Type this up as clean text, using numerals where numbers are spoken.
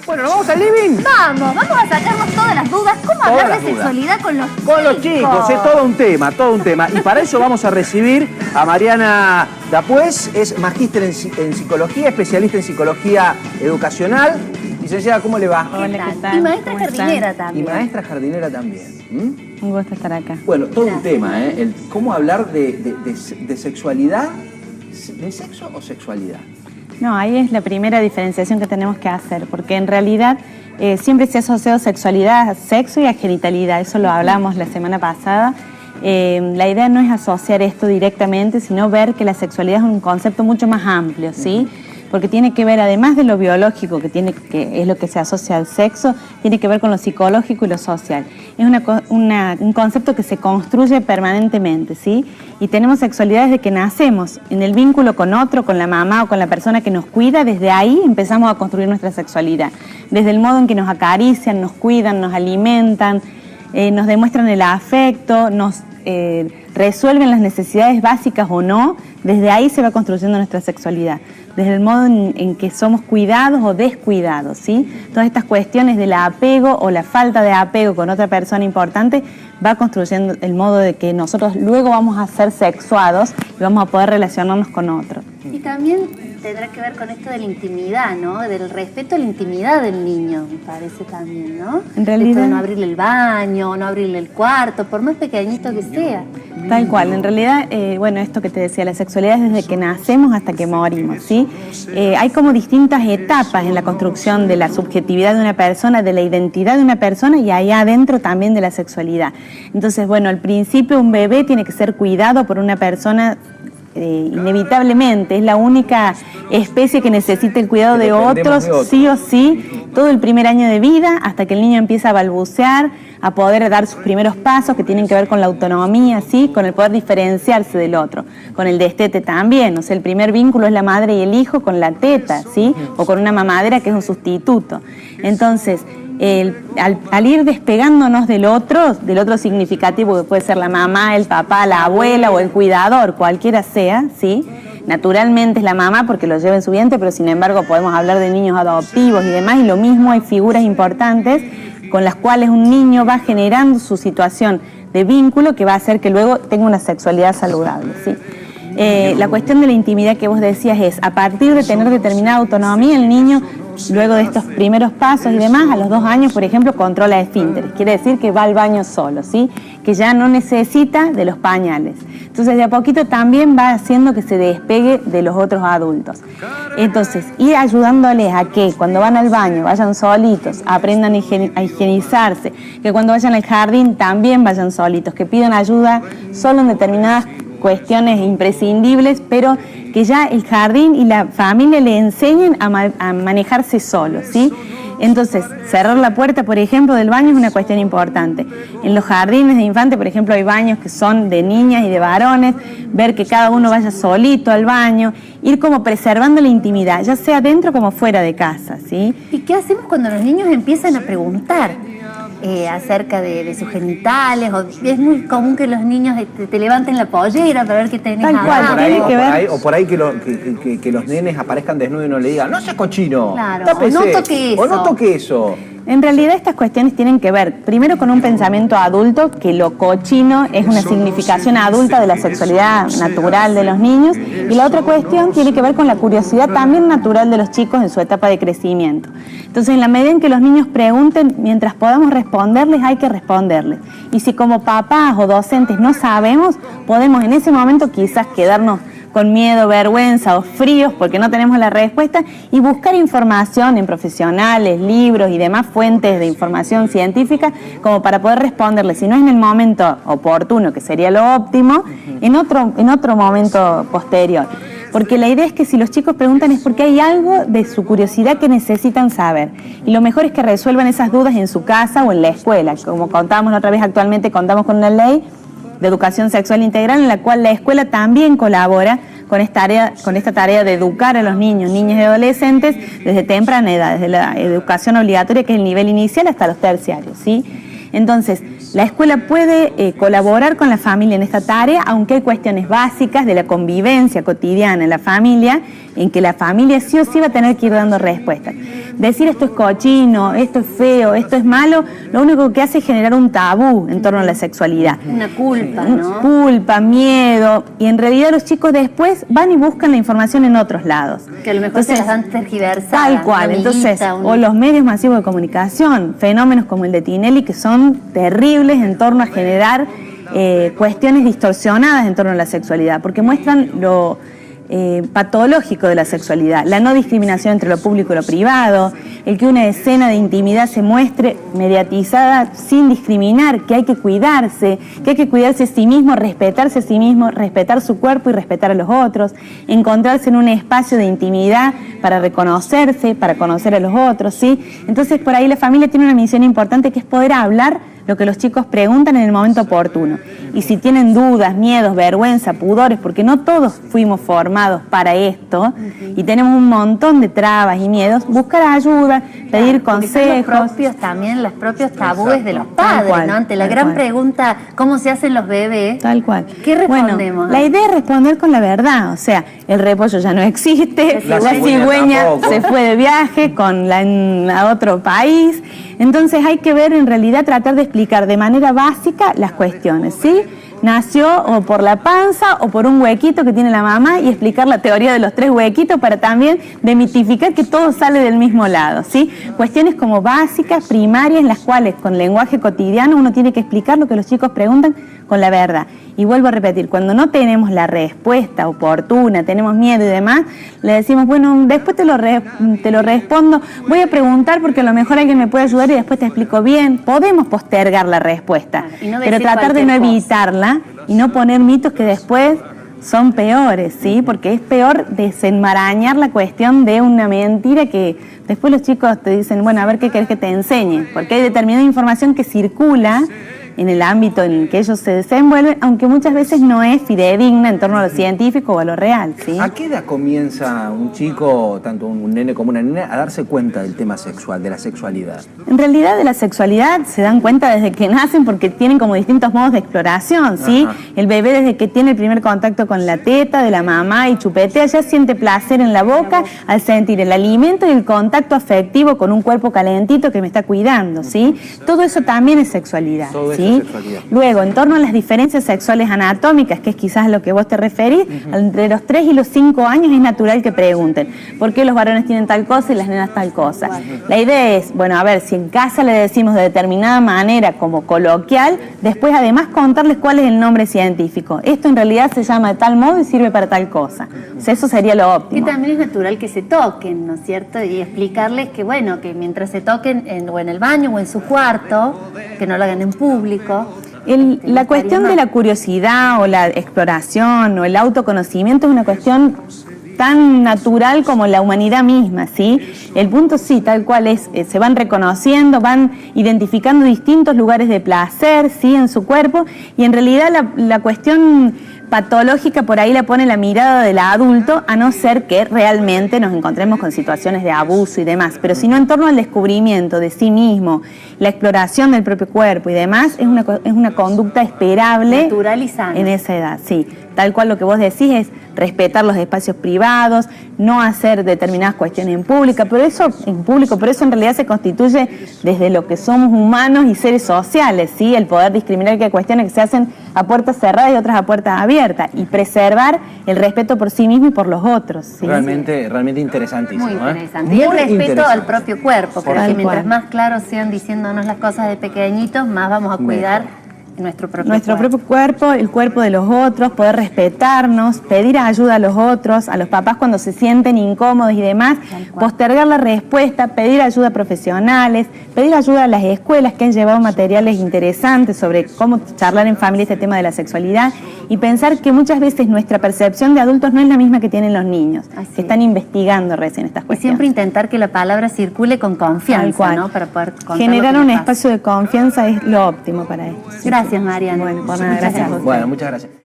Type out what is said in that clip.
Bueno, ¿nos vamos al living? Vamos a sacarnos todas las dudas. ¿Cómo hablar de sexualidad con los chicos? Con los chicos, es todo un tema, todo un tema. Y para eso vamos a recibir a Mariana Dapués, es magíster en psicología, especialista en psicología educacional. Licenciada, ¿cómo le va? Hola, ¿qué tal? Y maestra jardinera también. Y maestra jardinera también. Un gusto estar acá. Bueno, todo un tema, ¿eh? El cómo hablar de sexualidad, ¿de sexo o sexualidad? No, ahí es la primera diferenciación que tenemos que hacer, porque en realidad siempre se ha asociado sexualidad a sexo y a genitalidad, eso lo hablamos la semana pasada. La idea no es asociar esto directamente, sino ver que la sexualidad es un concepto mucho más amplio, ¿sí? Porque tiene que ver, además de lo biológico, que es lo que se asocia al sexo, tiene que ver con lo psicológico y lo social. Es un concepto que se construye permanentemente, ¿sí? Y tenemos sexualidad desde que nacemos, en el vínculo con otro, con la mamá o con la persona que nos cuida, desde ahí empezamos a construir nuestra sexualidad. Desde el modo en que nos acarician, nos cuidan, nos alimentan, nos demuestran el afecto, nos resuelven las necesidades básicas o no, desde ahí se va construyendo nuestra sexualidad. Desde el modo en que somos cuidados o descuidados, ¿sí? Todas estas cuestiones del apego o la falta de apego con otra persona importante va construyendo el modo de que nosotros luego vamos a ser sexuados y vamos a poder relacionarnos con otro. Y también tendrá que ver con esto de la intimidad, ¿no? Del respeto a la intimidad del niño, me parece también, ¿no? En realidad... Esto de no abrirle el baño, no abrirle el cuarto, por más pequeñito que sea. Tal cual, en realidad, bueno, esto que te decía, la sexualidad es desde que nacemos hasta que morimos, ¿sí? Hay como distintas etapas en la construcción de la subjetividad de una persona, de la identidad de una persona y ahí adentro también de la sexualidad. Entonces, bueno, al principio un bebé tiene que ser cuidado por una persona inevitablemente, es la única especie que necesita el cuidado de otros, sí o sí, todo el primer año de vida, hasta que el niño empieza a balbucear, a poder dar sus primeros pasos que tienen que ver con la autonomía, ¿sí? Con el poder diferenciarse del otro, con el destete también, o sea, el primer vínculo es la madre y el hijo con la teta, ¿sí? O con una mamadera que es un sustituto. Entonces, al ir despegándonos del otro significativo, que puede ser la mamá, el papá, la abuela o el cuidador, cualquiera sea, ¿sí? Naturalmente es la mamá porque lo lleva en su vientre, pero sin embargo podemos hablar de niños adoptivos y demás, y lo mismo hay figuras importantes con las cuales un niño va generando su situación de vínculo que va a hacer que luego tenga una sexualidad saludable, ¿sí? La cuestión de la intimidad que vos decías es, a partir de tener determinada autonomía, el niño, luego de estos primeros pasos y demás, a los 2 años, por ejemplo, controla esfínteres. Quiere decir que va al baño solo, ¿sí? Que ya no necesita de los pañales. Entonces, de a poquito también va haciendo que se despegue de los otros adultos. Entonces, ir ayudándoles a que cuando van al baño vayan solitos, aprendan a higienizarse, que cuando vayan al jardín también vayan solitos, que pidan ayuda solo en determinadas cuestiones imprescindibles, pero que ya el jardín y la familia le enseñen a manejarse solos, ¿sí? Entonces, cerrar la puerta, por ejemplo, del baño es una cuestión importante. En los jardines de infantes, por ejemplo, hay baños que son de niñas y de varones, ver que cada uno vaya solito al baño, ir como preservando la intimidad, ya sea dentro como fuera de casa, ¿sí? ¿Y qué hacemos cuando los niños empiezan a preguntar acerca de sus genitales? Es muy común que los niños te levanten la pollera para ver qué tenés abajo. O por ahí que los nenes aparezcan desnudos y no le digan, no seas cochino, claro, tápese, o no toque eso. O no toque eso. En realidad estas cuestiones tienen que ver, primero con un pensamiento adulto, que lo cochino es una significación adulta de la sexualidad natural de los niños, y la otra cuestión tiene que ver con la curiosidad también natural de los chicos en su etapa de crecimiento. Entonces, en la medida en que los niños pregunten, mientras podamos responderles, hay que responderles. Y si como papás o docentes no sabemos, podemos en ese momento quizás quedarnos con miedo, vergüenza o fríos porque no tenemos la respuesta y buscar información en profesionales, libros y demás fuentes de información científica como para poder responderle, si no es en el momento oportuno, que sería lo óptimo, en otro momento posterior. Porque la idea es que si los chicos preguntan es porque hay algo de su curiosidad que necesitan saber. Y lo mejor es que resuelvan esas dudas en su casa o en la escuela. Como contábamos la otra vez, actualmente contamos con una ley de educación sexual integral en la cual la escuela también colabora con esta tarea de educar a los niños, niñas y adolescentes desde temprana edad, desde la educación obligatoria, que es el nivel inicial, hasta los terciarios, ¿sí? Entonces, la escuela puede colaborar con la familia en esta tarea, aunque hay cuestiones básicas de la convivencia cotidiana en la familia en que la familia sí o sí va a tener que ir dando respuestas. Decir esto es cochino, esto es feo, esto es malo, lo único que hace es generar un tabú en torno a la sexualidad. Una culpa, ¿no? Culpa, miedo, y en realidad los chicos después van y buscan la información en otros lados. Que a lo mejor se las dan tergiversadas. Tal cual, entonces, o los medios masivos de comunicación, fenómenos como el de Tinelli, que son terribles en torno a generar cuestiones distorsionadas en torno a la sexualidad, porque muestran lo patológico de la sexualidad, la no discriminación entre lo público y lo privado, el que una escena de intimidad se muestre mediatizada sin discriminar, que hay que cuidarse a sí mismo, respetarse a sí mismo, respetar su cuerpo y respetar a los otros, encontrarse en un espacio de intimidad para reconocerse, para conocer a los otros, ¿sí? Entonces por ahí la familia tiene una misión importante que es poder hablar lo que los chicos preguntan en el momento oportuno. Y si tienen dudas, miedos, vergüenza, pudores, porque no todos fuimos formados para esto y tenemos un montón de trabas y miedos, buscar ayuda, pedir consejos. Los propios tabúes de los padres, ¿no? Ante la gran pregunta, ¿cómo se hacen los bebés? Tal cual. ¿Qué respondemos? Bueno, la idea es responder con la verdad, o sea, el repollo ya no existe, la cigüeña se fue de viaje a otro país. Entonces hay que ver, en realidad, tratar de explicar de manera básica las cuestiones, ¿sí? Nació o por la panza o por un huequito que tiene la mamá y explicar la teoría de los 3 huequitos para también demitificar que todo sale del mismo lado, ¿sí? Cuestiones como básicas, primarias, en las cuales con lenguaje cotidiano uno tiene que explicar lo que los chicos preguntan con la verdad. Y vuelvo a repetir, cuando no tenemos la respuesta oportuna, tenemos miedo y demás, le decimos, bueno, después te lo respondo, voy a preguntar porque a lo mejor alguien me puede ayudar y después te explico bien. Podemos postergar la respuesta, pero tratar de no evitarla y no poner mitos que después son peores, ¿sí? Porque es peor desenmarañar la cuestión de una mentira que después los chicos te dicen, bueno, a ver qué querés que te enseñe, porque hay determinada información que circula en el ámbito en el que ellos se desenvuelven, aunque muchas veces no es fidedigna en torno a lo científico o a lo real, ¿sí? ¿A qué edad comienza un chico, tanto un nene como una nena, a darse cuenta del tema sexual, de la sexualidad? En realidad de la sexualidad se dan cuenta desde que nacen porque tienen como distintos modos de exploración, ¿sí? Ajá. El bebé desde que tiene el primer contacto con la teta de la mamá y chupetea, ya siente placer en la boca al sentir el alimento y el contacto afectivo con un cuerpo calentito que me está cuidando, ¿sí? Todo eso también es sexualidad, ¿sí? Luego, en torno a las diferencias sexuales anatómicas, que es quizás a lo que vos te referís, entre los 3 y los 5 años es natural que pregunten ¿por qué los varones tienen tal cosa y las nenas tal cosa? La idea es, bueno, a ver, si en casa le decimos de determinada manera como coloquial, después además contarles cuál es el nombre científico. Esto en realidad se llama de tal modo y sirve para tal cosa. O sea, eso sería lo óptimo. Y también es natural que se toquen, ¿no es cierto? Y explicarles que, bueno, que mientras se toquen o en el baño o en su cuarto, que no lo hagan en público. La cuestión de la curiosidad o la exploración o el autoconocimiento es una cuestión tan natural como la humanidad misma, ¿sí? El punto sí, tal cual es, se van reconociendo, van identificando distintos lugares de placer, ¿sí? En su cuerpo, y en realidad la cuestión patológica por ahí la pone la mirada del adulto, a no ser que realmente nos encontremos con situaciones de abuso y demás, pero si no, en torno al descubrimiento de sí mismo, la exploración del propio cuerpo y demás, es una conducta esperable, natural y sana en esa edad, sí. Tal cual lo que vos decís es respetar los espacios privados, no hacer determinadas cuestiones en público, pero eso en realidad se constituye desde lo que somos humanos y seres sociales, ¿sí? El poder discriminar que hay cuestiones que se hacen a puertas cerradas y otras a puertas abiertas, y preservar el respeto por sí mismo y por los otros, ¿sí? Realmente interesantísimo. Muy interesante. Y el respeto al propio cuerpo, creo que mientras más claros sean diciéndonos las cosas de pequeñitos, más vamos a cuidar nuestro propio cuerpo, el cuerpo de los otros, poder respetarnos, pedir ayuda a los otros, a los papás cuando se sienten incómodos y demás, postergar la respuesta, pedir ayuda a profesionales, pedir ayuda a las escuelas que han llevado materiales interesantes sobre cómo charlar en familia este tema de la sexualidad, y pensar que muchas veces nuestra percepción de adultos no es la misma que tienen los niños, que están investigando recién estas cuestiones. Y siempre intentar que la palabra circule con confianza, ¿no? Para poder generar un espacio de confianza es lo óptimo para esto. Gracias, Mariana. Bueno, por nada, gracias. Bueno, muchas gracias.